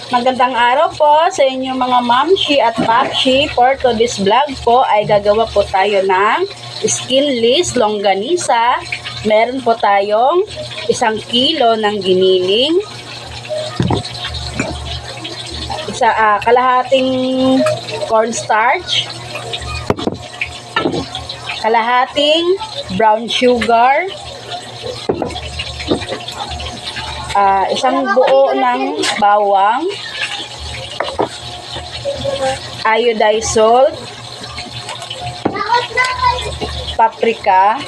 Magandang araw po sa inyong mga mamshi at papshi. For today's vlog po ay gagawa po tayo ng skinless longganisa. Meron po tayong 1 kilo ng giniling, kalahating cornstarch, kalahating brown sugar, isang buo ng bawang, iodized salt, paprika,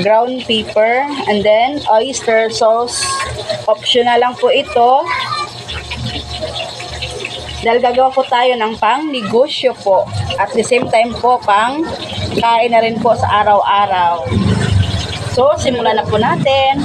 ground pepper, and then oyster sauce. Optional lang po ito dahil gagawa po tayo ng pang negosyo po, at the same time po pang kain na rin po sa araw-araw. So, simulan na po natin.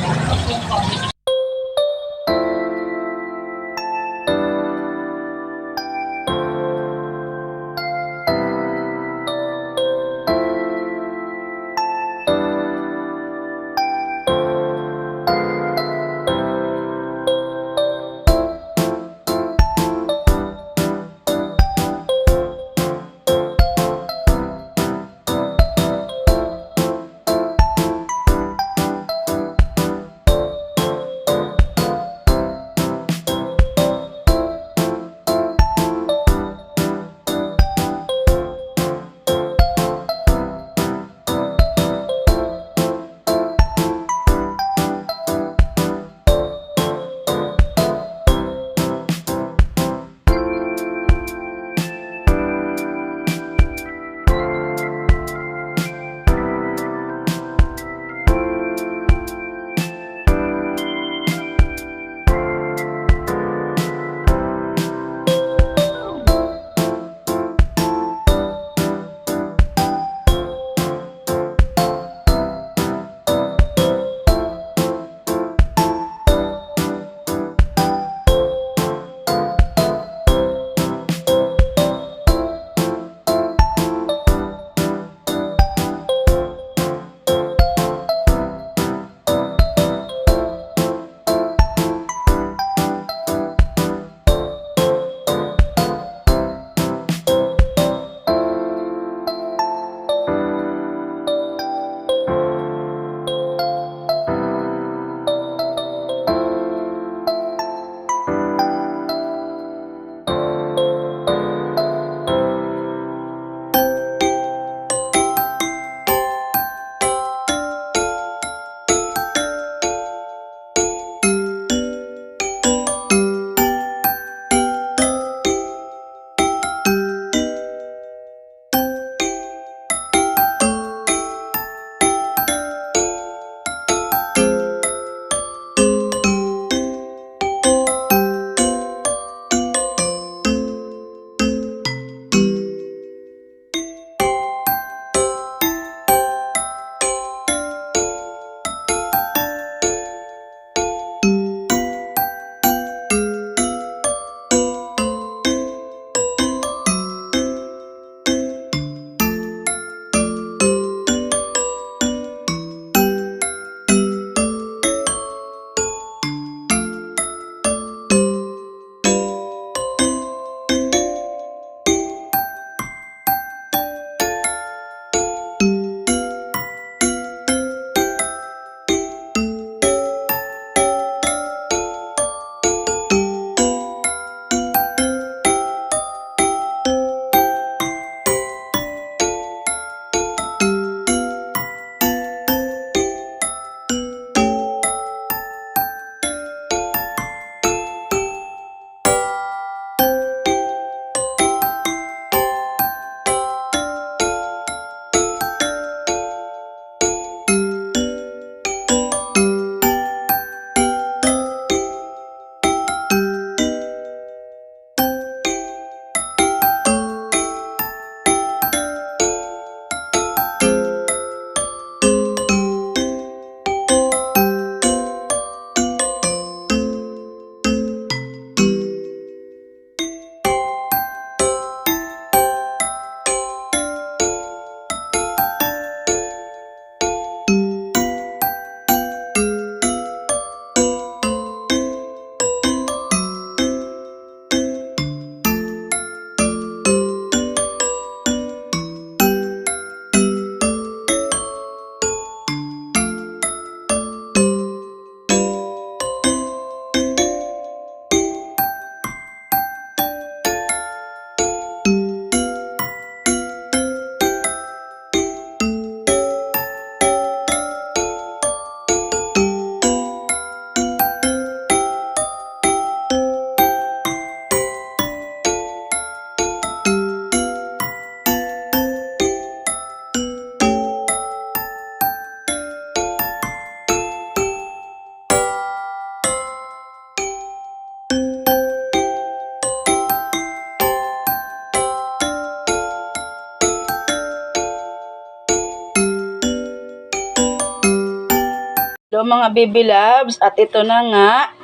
So mga baby loves, at ito na nga,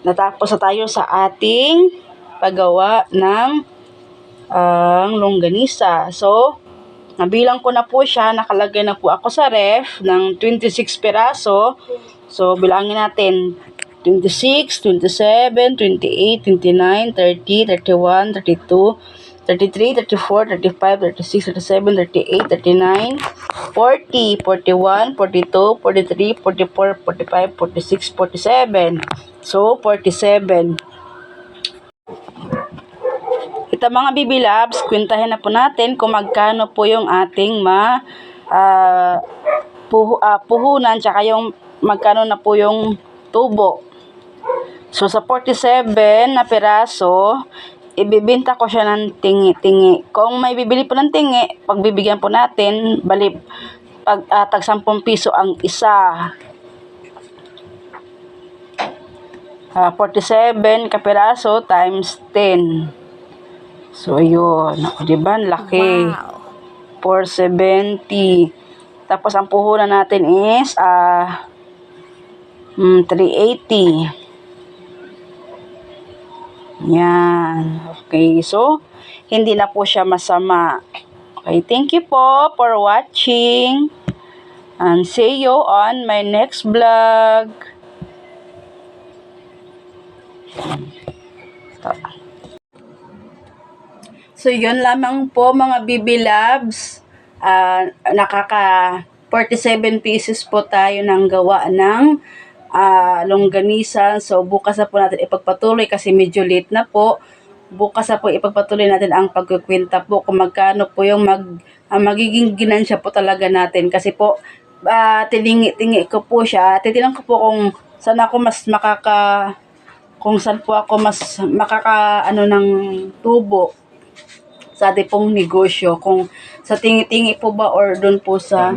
natapos na tayo sa ating paggawa ng longganisa. So, nabilang ko na po siya, nakalagay na po ako sa ref ng 26 piraso. So, bilangin natin, 26, 27, 28, 29, 30, 31, 32, 33, 34, 35, 36, 37, 38, 39, 40, 41, 42, 43, 44, 45, 46, 47. So, 47. Ito mga baby loves, kwentahin na po natin kung magkano po yung ating puhunan, tsaka yung magkano na po yung tubo. So, sa 47 na piraso, ibibenta ko siya ng tingi-tingi. Kung may bibili po ng tingi, pagbibigyan po natin, tag 10 piso ang isa. 47 kapiraso times 10. So, ayun. O, diba? Laki. Wow. 470. Tapos, ang puhunan natin is 380. Yan. Okay. So, hindi na po siya masama. Okay. Thank you po for watching. And see you on my next vlog. So, yun lamang po mga baby loves. Nakaka 47 pieces po tayo ng gawa ng longganisa. So, bukas na po natin ipagpatuloy kasi medyo late na po. Bukas na po ipagpatuloy natin ang pagkukwenta po kung magkano po yung magiging ginansya po talaga natin. Kasi po, tiningi ko po siya. Titinan ko po kung saan ako mas kung saan po ako mas ng tubo sa ating pong negosyo. Kung sa tingi-tingi po ba or doon po sa